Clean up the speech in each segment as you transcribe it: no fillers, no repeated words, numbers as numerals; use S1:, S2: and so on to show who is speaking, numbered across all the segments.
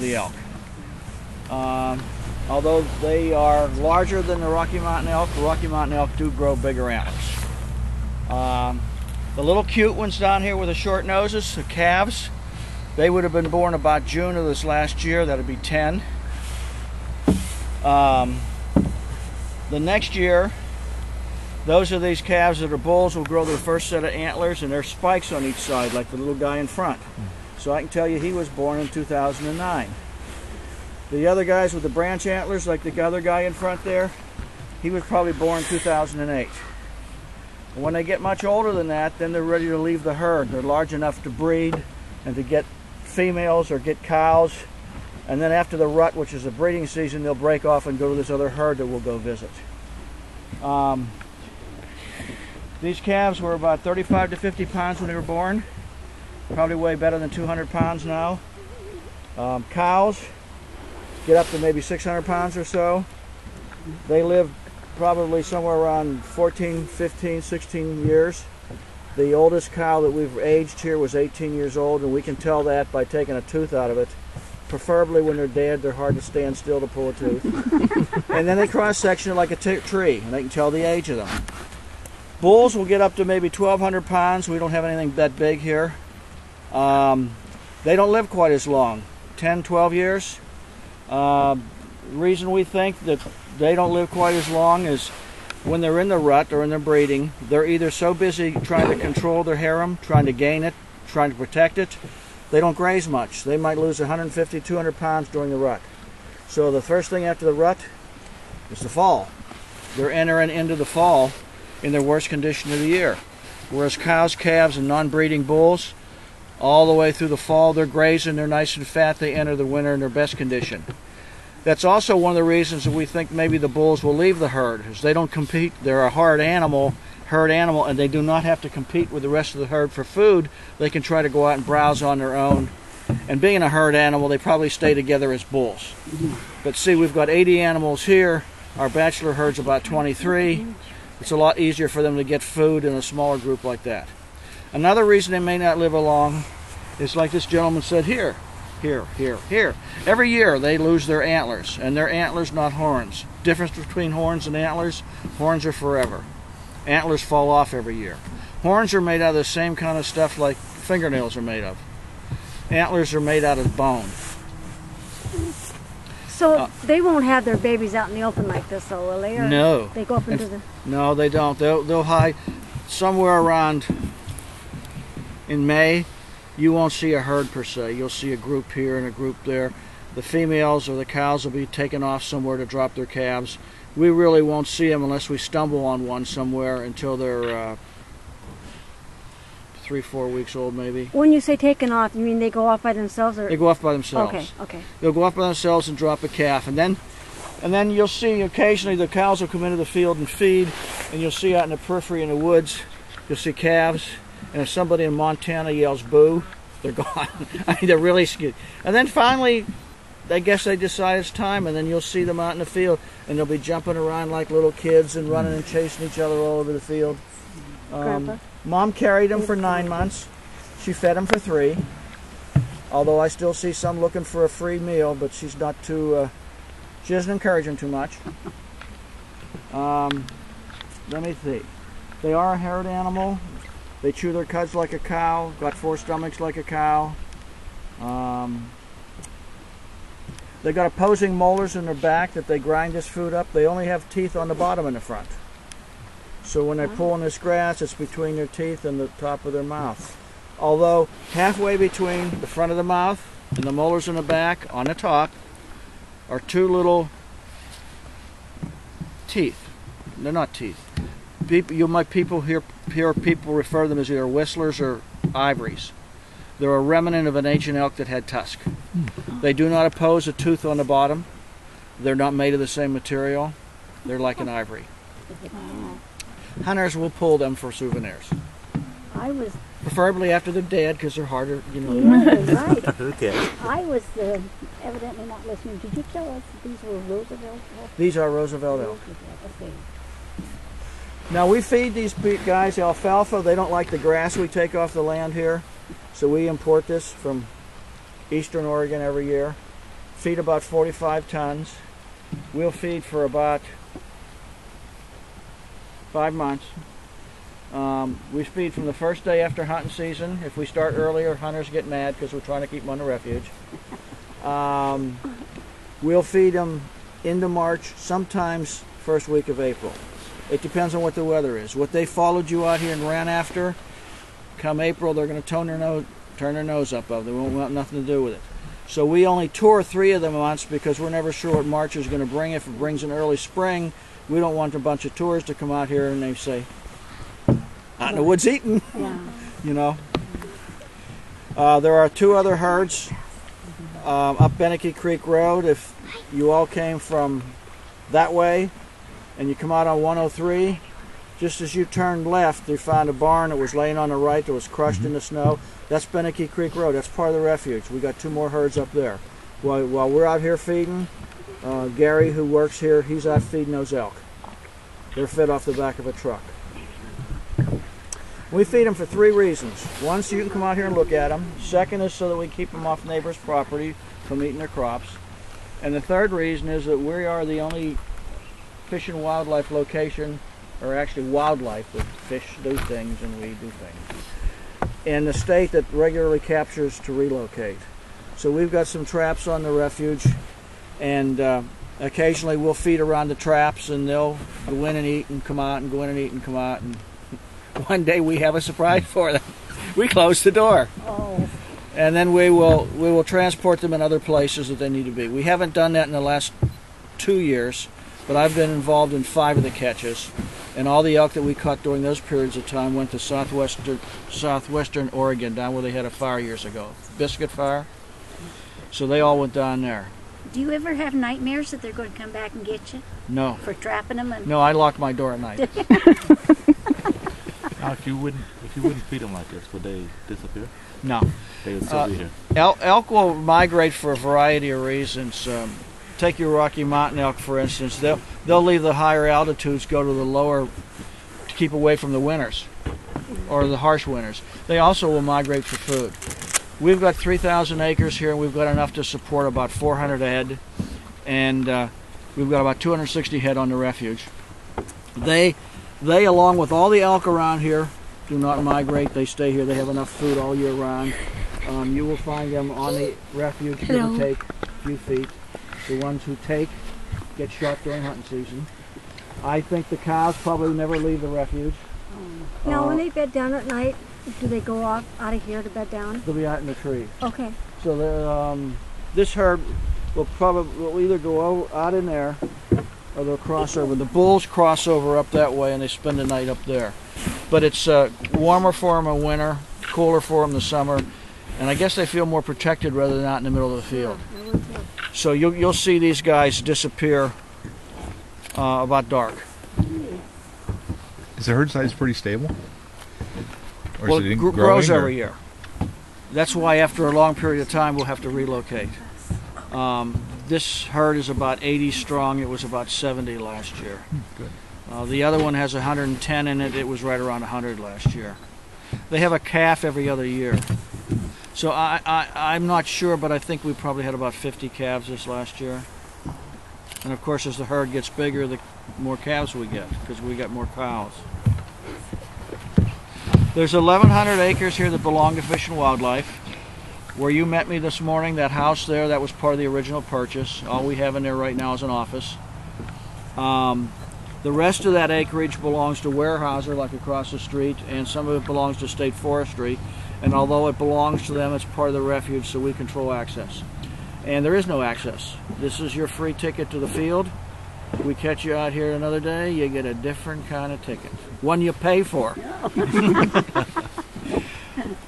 S1: the elk. Although they are larger than the Rocky Mountain elk do grow bigger antlers. The little cute ones down here with the short noses, the calves, they would have been born about June of this last year. That would be 10. The next year, those of these calves that are bulls will grow their first set of antlers, and there's spikes on each side like the little guy in front. So I can tell you he was born in 2009. The other guys with the branch antlers, like the other guy in front there, he was probably born in 2008. When they get much older than that, then they're ready to leave the herd. They're large enough to breed and to get females or get cows. And then after the rut, which is the breeding season, they'll break off and go to this other herd that we'll go visit. These calves were about 35 to 50 pounds when they were born. Probably weigh better than 200 pounds now. Cows get up to maybe 600 pounds or so. They live probably somewhere around 14, 15, 16 years. The oldest cow that we've aged here was 18 years old, and we can tell that by taking a tooth out of it. Preferably when they're dead, they're hard to stand still to pull a tooth. And then they cross-section it like a tree, and they can tell the age of them. Bulls will get up to maybe 1,200 pounds. We don't have anything that big here. They don't live quite as long, 10, 12 years. Reason we think that they don't live quite as long is when they're in the rut or in their breeding, they're either so busy trying to control their harem, trying to gain it, trying to protect it, they don't graze much. They might lose 150, 200 pounds during the rut. So the first thing after the rut is the fall. They're entering into the fall in their worst condition of the year. Whereas cows, calves, and non-breeding bulls, all the way through the fall, they're grazing, they're nice and fat, they enter the winter in their best condition. That's also one of the reasons that we think maybe the bulls will leave the herd, is they don't compete. They're a herd animal, and they do not have to compete with the rest of the herd for food. They can try to go out and browse on their own. And being a herd animal, they probably stay together as bulls. But see, we've got 80 animals here. Our bachelor herd's about 23. It's a lot easier for them to get food in a smaller group like that. Another reason they may not live along is like this gentleman said here. Here. Every year they lose their antlers, and they're antlers, not horns. Difference between horns and antlers: horns are forever. Antlers fall off every year. Horns are made out of the same kind of stuff like fingernails are made of. Antlers are made out of bone.
S2: So they won't have their babies out in the open like this, though, will they? Or
S1: no.
S2: They go up into the...
S1: No, they don't. They'll hide somewhere around in May. You won't see a herd per se. You'll see a group here and a group there. The females or the cows will be taken off somewhere to drop their calves. We really won't see them unless we stumble on one somewhere until they're 3-4 weeks old maybe.
S2: When you say taken off, you mean they go off by themselves? Or?
S1: They go off by themselves.
S2: Okay.
S1: They'll go off by themselves and drop a calf. And then you'll see occasionally the cows will come into the field and feed, and you'll see out in the periphery in the woods, you'll see calves. And if somebody in Montana yells boo, they're gone. I mean, they're really scared. And then finally, I guess they decide it's time, and then you'll see them out in the field, and they'll be jumping around like little kids and running and chasing each other all over the field. Mom carried them for 9 months. She fed them for 3. Although I still see some looking for a free meal, but she's not too, she doesn't encourage them too much. Let me see. They are a herd animal. They chew their cuds like a cow, got 4 stomachs like a cow. They got opposing molars in their back that they grind this food up. They only have teeth on the bottom and the front. So when they're pulling this grass, it's between their teeth and the top of their mouth. Although halfway between the front of the mouth and the molars in the back, on the top, are 2 little teeth. They're not teeth. You might hear people refer to them as either whistlers or ivories. They're a remnant of an ancient elk that had tusk. They do not oppose a tooth on the bottom. They're not made of the same material. They're like an ivory. Hunters will pull them for souvenirs. Preferably after they're dead, because they're harder, you know.
S2: Yeah, right.
S3: Okay.
S2: I was evidently not listening. Did you tell us these were Roosevelt elk?
S1: These are Roosevelt elk.
S2: Okay.
S1: Now we feed these guys alfalfa. They don't like the grass we take off the land here, so we import this from eastern Oregon every year. feed about 45 tons. We'll feed for about 5 months. We feed from the first day after hunting season. If we start earlier, hunters get mad because we're trying to keep them on the refuge. We'll feed them into March, sometimes first week of April. It depends on what the weather is. What they followed you out here and ran after, come April, they're going to turn their nose up of it. They won't want nothing to do with it. So we only tour 3 of them once because we're never sure what March is going to bring. If it brings an early spring, we don't want a bunch of tourists to come out here and they say, out in the woods eating, you know. There are 2 other herds up Beneke Creek Road. If you all came from that way and you come out on 103, just as you turned left, you found a barn that was laying on the right that was crushed in the snow. That's Beneke Creek Road. That's part of the refuge. We got 2 more herds up there. While we're out here feeding, Gary, who works here, he's out feeding those elk. They're fed off the back of a truck. We feed them for 3 reasons. One, so you can come out here and look at them. Second is so that we keep them off neighbors' property from eating their crops. And the third reason is that we are the only fish and wildlife location, or actually wildlife, that fish do things and we do things, in the state that regularly captures to relocate. So we've got some traps on the refuge, and occasionally we'll feed around the traps and they'll go in and eat and come out and go in and eat and come out, and one day we have a surprise for them. We close the door.
S2: Oh.
S1: And then we will transport them in other places that they need to be. We haven't done that in the last 2 years, but I've been involved in 5 of the catches, and all the elk that we caught during those periods of time went to southwestern Oregon, down where they had a fire years ago, Biscuit Fire. So they all went down there.
S2: Do you ever have nightmares that they're going to come back and get you?
S1: No.
S2: For trapping them? And
S1: No, I lock my door at night.
S3: Now, if you wouldn't feed them like this, would they disappear?
S1: No.
S3: They would still be here.
S1: Elk will migrate for a variety of reasons. Take your Rocky Mountain elk, for instance. They'll leave the higher altitudes, go to the lower, to keep away from the winters, or the harsh winters. They also will migrate for food. We've got 3,000 acres here, and we've got enough to support about 400 head, and we've got about 260 head on the refuge. They, along with all the elk around here, do not migrate. They stay here. They have enough food all year round. You will find them on the refuge, give or take a few feet. The ones who take get shot during hunting season. I think the cows probably never leave the refuge.
S4: Now, when they bed down at night, do they go out of here to bed down?
S1: They'll be out in the tree.
S4: Okay.
S1: So this herd will either go out in there, or they'll cross over. The bulls cross over up that way, and they spend the night up there. But it's warmer for them in winter, cooler for them in the summer, and I guess they feel more protected rather than out in the middle of the field.
S4: Yeah, I would too.
S1: So you'll see these guys disappear about dark.
S5: Is the herd size pretty stable? Or
S1: Well,
S5: is it
S1: it
S5: growing,
S1: grows
S5: or-
S1: every year. That's why after a long period of time we'll have to relocate. This herd is about 80 strong. It was about 70 last year.
S5: Good.
S1: The other one has 110 in it. It was right around 100 last year. They have a calf every other year. So I'm not sure, but I think we probably had about 50 calves this last year. And of course, as the herd gets bigger, the more calves we get, because we get more cows. There's 1,100 acres here that belong to Fish and Wildlife. Where you met me this morning, that house there, that was part of the original purchase. All we have in there right now is an office. The rest of that acreage belongs to Weyerhaeuser, like across the street, and some of it belongs to State Forestry. And although it belongs to them, it's part of the refuge, so we control access. And there is no access. This is your free ticket to the field. We catch you out here another day, you get a different kind of ticket. One you pay for.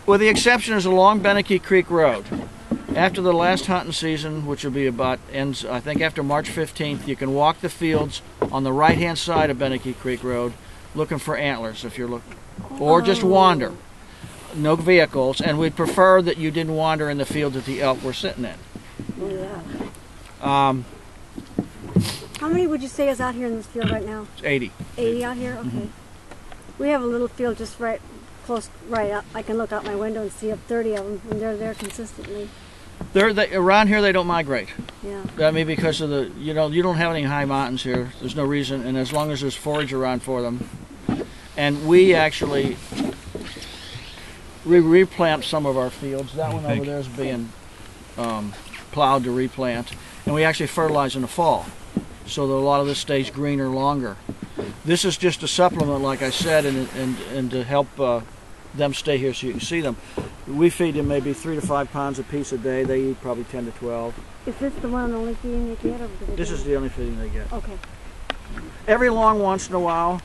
S1: With the exception is along Beneke Creek Road. After the last hunting season, which will be ends I think after March 15th, you can walk the fields on the right-hand side of Beneke Creek Road looking for antlers if you're looking, or just wander. No vehicles, and we'd prefer that you didn't wander in the field that the elk were sitting in.
S4: Oh, yeah.
S1: How
S4: many would you say is out here in this field right now?
S1: 80.
S4: 80 out here? Okay. We have a little field just right up. I can look out my window and see up 30 of them, and they're there consistently.
S1: Around here they don't migrate.
S4: Yeah.
S1: I mean, because of the, you don't have any high mountains here. There's no reason, and as long as there's forage around for them. And we actually replant some of our fields. That one over there is being plowed to replant, and we actually fertilize in the fall, so that a lot of this stays greener longer. This is just a supplement, like I said, and to help them stay here so you can see them. We feed them maybe 3 to 5 pounds a piece a day. They eat probably 10 to 12.
S4: Is this the one only feeding they get? Or do they
S1: This is the only feeding they get.
S4: Okay.
S1: Every long once in a while,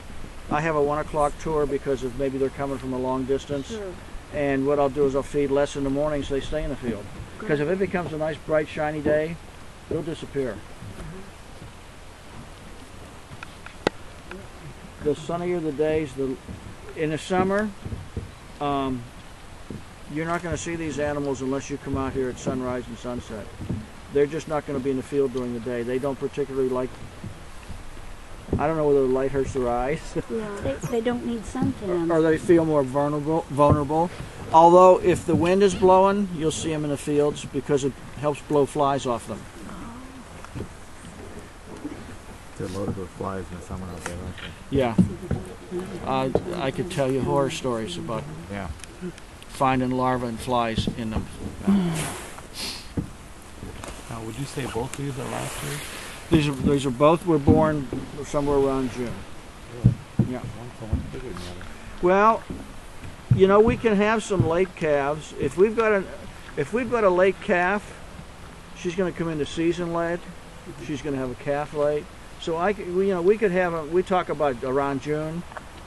S1: I have a 1 o'clock tour because of maybe they're coming from a long distance.
S4: Sure.
S1: And what I'll do is I'll feed less in the morning so they stay in the field. Because if it becomes a nice, bright, shiny day, they'll disappear. The sunnier the days, in the summer, you're not going to see these animals unless you come out here at sunrise and sunset. They're just not going to be in the field during the day. They don't particularly like, I don't know whether the light hurts their eyes.
S2: Yeah. They don't need suntan.
S1: Or they feel more vulnerable. Although if the wind is blowing, you'll see them in the fields because it helps blow flies off them.
S3: They're loaded with flies in the summer out there, aren't they?
S1: Yeah. I could tell you horror stories about finding larvae and flies in them.
S3: Now, would you say both these are last year?
S1: These are both were born somewhere around June.
S3: Really?
S1: Yeah.
S3: One's so much bigger than the other.
S1: Well, we can have some late calves. If we've got a late calf, she's going to come into season late. She's going to have a calf late. So we could have them. We talk about around June.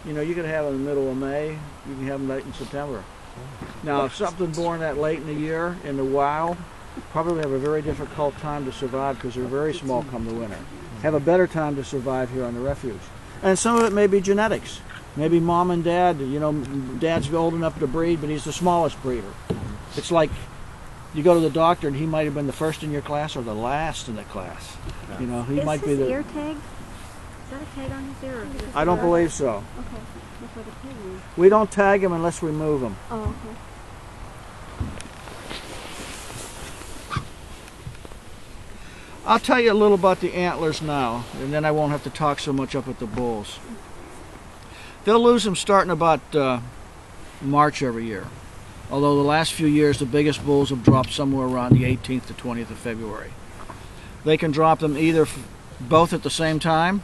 S1: You could have them in the middle of May. You can have them late in September. Now, if something born that late in the year in the wild, probably have a very difficult time to survive because they're very small come the winter. Have a better time to survive here on the refuge. And some of it may be genetics. Maybe mom and dad, dad's old enough to breed, but he's the smallest breeder. It's like you go to the doctor and he might have been the first in your class or the last in the class. He might be the
S4: ear tag? Is that a tag on his ear? Or is this
S1: I don't believe so.
S4: Okay. That's where the tag is.
S1: We don't tag them unless we move them.
S4: Oh, okay.
S1: I'll tell you a little about the antlers now, and then I won't have to talk so much up at the bulls. They'll lose them starting about March every year. Although the last few years, the biggest bulls have dropped somewhere around the 18th to 20th of February. They can drop them either both at the same time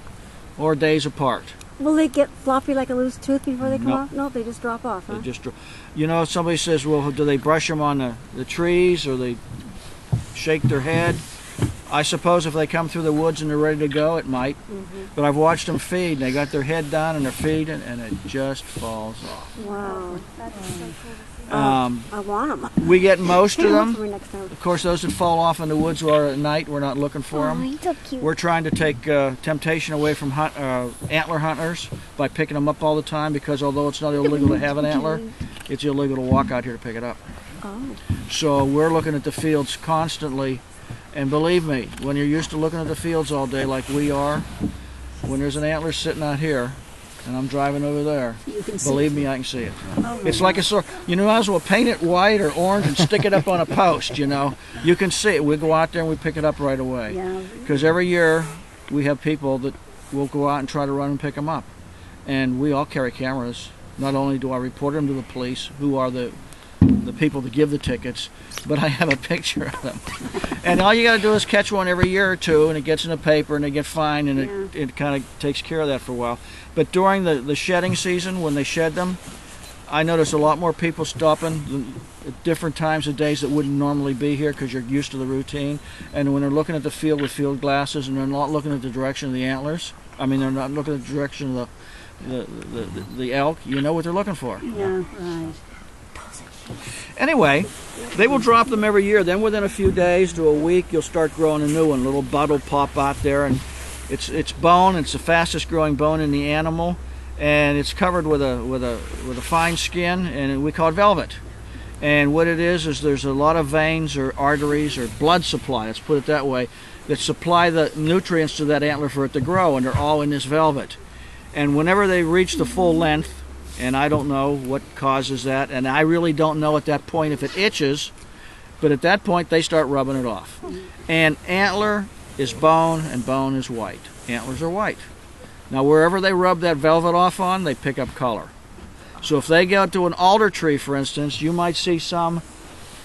S1: or days apart.
S4: Will they get floppy like a loose tooth before they come
S1: Nope.
S4: off? No, they just drop off, huh?
S1: They just, somebody says, well, do they brush them on the trees or they shake their head? I suppose if they come through the woods and they're ready to go, it might. But I've watched them feed, and they got their head down and they're feeding, and it just falls off.
S4: Wow. I want them.
S1: We get most of them.
S4: Next time.
S1: Of course, those that fall off in the woods or at night, we're not looking for them.
S2: he's so cute.
S1: We're trying to take temptation away from antler hunters by picking them up all the time, because although it's not illegal to have an antler, it's illegal to walk out here to pick it up.
S4: Oh.
S1: So we're looking at the fields constantly. And believe me, when you're used to looking at the fields all day like we are, when there's an antler sitting out here, and I'm driving over there, believe me, I can see it. It's like a sword. You might as well paint it white or orange and stick it up on a post, You can see it. We go out there and we pick it up right away.
S2: Yeah.
S1: Because every year we have people that will go out and try to run and pick them up. And we all carry cameras. Not only do I report them to the police, who are the people that give the tickets, but I have a picture of them. And all you got to do is catch one every year or two, and it gets in the paper, and they get fined, and it kind of takes care of that for a while. But during the shedding season, when they shed them, I notice a lot more people stopping at different times of days that wouldn't normally be here because you're used to the routine. And when they're looking at the field with field glasses, and they're not looking at the direction of the antlers, they're not looking at the direction of the elk, you know what they're looking for.
S2: Yeah, right.
S1: Anyway, they will drop them every year. Then within a few days to a week, you'll start growing a new one. A little bud will pop out there, and it's bone. It's the fastest growing bone in the animal, and it's covered with a fine skin, and we call it velvet. And what it is there's a lot of veins or arteries or blood supply, let's put it that way, that supply the nutrients to that antler for it to grow, and they're all in this velvet. And whenever they reach the full length, and I don't know what causes that, and I really don't know at that point if it itches, But at that point, they start rubbing it off. And antler is bone, and bone is white. Antlers are white. Now, wherever they rub that velvet off on, they pick up color. So if they go to an alder tree, for instance, you might see some,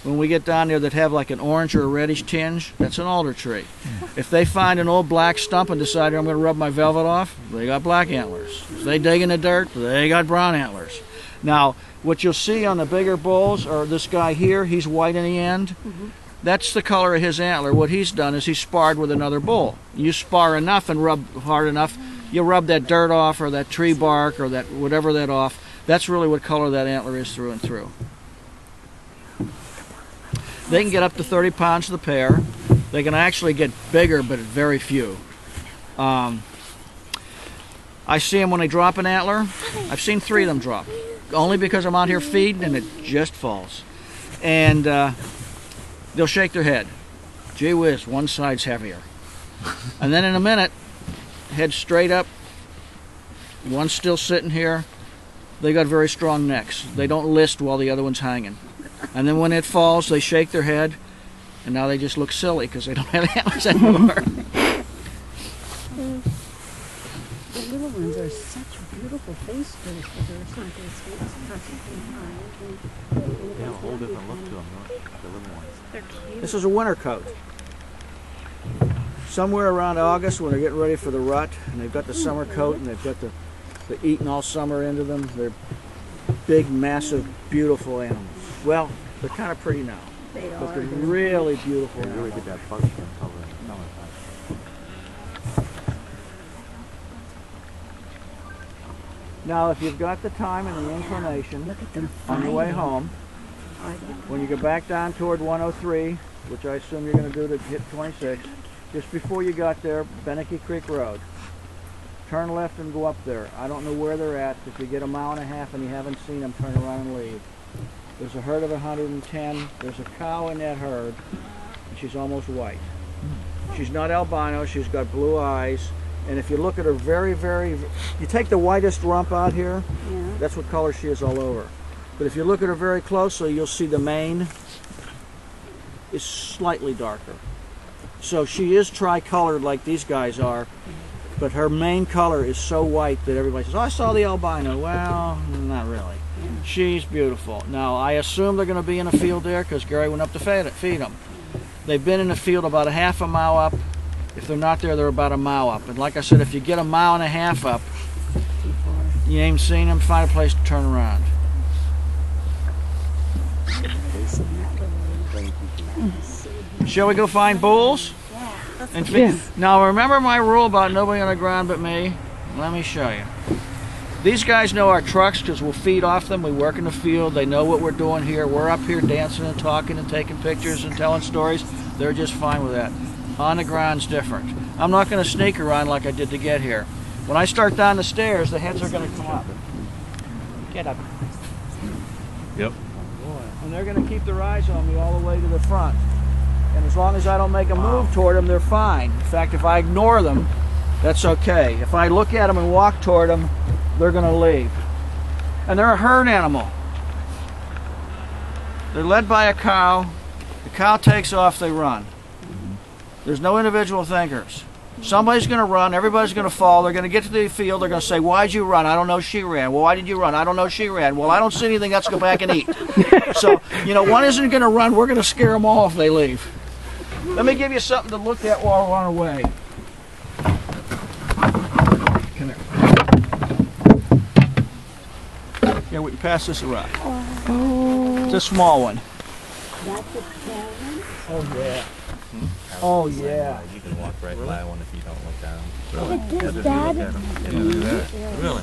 S1: when we get down there, that have like an orange or a reddish tinge. That's an alder tree. If they find an old black stump and decide I'm going to rub my velvet off, they got black antlers. If they dig in the dirt, they got brown antlers. Now, what you'll see on the bigger bulls, or this guy here, he's white in the end. That's the color of his antler. What he's done is he's sparred with another bull. You spar enough and rub hard enough, you rub that dirt off or that tree bark or that whatever that off. That's really what color that antler is through and through. They can get up to 30 pounds to the pair. They can actually get bigger, but very few. I see them when they drop an antler. I've seen 3 of them drop. Only because I'm out here feeding and it just falls. And they'll shake their head. Gee whiz, one side's heavier. And then in a minute, head straight up. One's still sitting here. They got very strong necks. They don't list while the other one's hanging. And then when it falls, they shake their head, and now they just look silly because they don't have antlers anymore.
S2: The little ones are such beautiful face feathers, but they're something
S3: They have a whole different look to them, the little ones.
S4: They're cute.
S1: This is a winter coat. Somewhere around August, when they're getting ready for the rut, and they've got the summer coat, and they've got the eating all summer into them, they're big, massive, beautiful animals. Well, they're kind of pretty now,
S2: They
S1: but
S2: are.
S1: they're really beautiful
S3: They really
S1: animals.
S3: get that buckskin color in the summertime.
S1: Now, if you've got the time and the inclination,
S2: Look at them
S1: on your way
S2: fighting.
S1: home, when you go back down toward 103, which I assume you're going to do to hit 26, just before you got there, Beneke Creek Road, turn left and go up there. I don't know where they're at. If you get a mile and a half and you haven't seen them, turn around and leave. There's a herd of 110. There's a cow in that herd, and she's almost white. She's not albino. She's got blue eyes. And if you look at her you take the whitest rump out here,
S2: Yeah.
S1: that's what color she is all over. But if you look at her very closely, you'll see the mane is slightly darker. So she is tricolored like these guys are, but her main color is so white that everybody says, oh, I saw the albino. Well, not really. She's beautiful. Now, I assume they're going to be in a field there because Gary went up to feed them. They've been in the field about a half a mile up. If they're not there, they're about a mile up. And like I said, if you get a mile and a half up, you ain't seen them, find a place to turn around. Shall we go find bulls? And now remember my rule about nobody on the ground but me? Let me show you. These guys know our trucks because we'll feed off them. We work in the field. They know what we're doing here. We're up here dancing and talking and taking pictures and telling stories. They're just fine with that. On the ground's different. I'm not going to sneak around like I did to get here. When I start down the stairs, the heads are going to come up. Get up.
S5: Yep.
S1: And they're going to keep their eyes on me all the way to the front. And as long as I don't make a move toward them, they're fine. In fact, if I ignore them, that's okay. If I look at them and walk toward them, they're going to leave. And they're a herd animal. They're led by a cow. The cow takes off, they run. There's no individual thinkers. Somebody's going to run, everybody's going to fall, they're going to get to the field, they're going to say, why'd you run? I don't know, she ran. Well, why did you run? I don't know, she ran. Well, I don't see anything, let's go back and eat. So, one isn't going to run, we're going to scare them all if they leave. Let me give you something to look at while we're on our way. Come here. Here, we can pass this around. Oh. It's a small one.
S2: That's a talent.
S1: Oh, yeah. Oh, yeah.
S3: You can walk right by one if you don't look down.
S2: Look at this,
S3: Just
S2: Dad.
S3: look at 'em. Yeah, look at that. Really?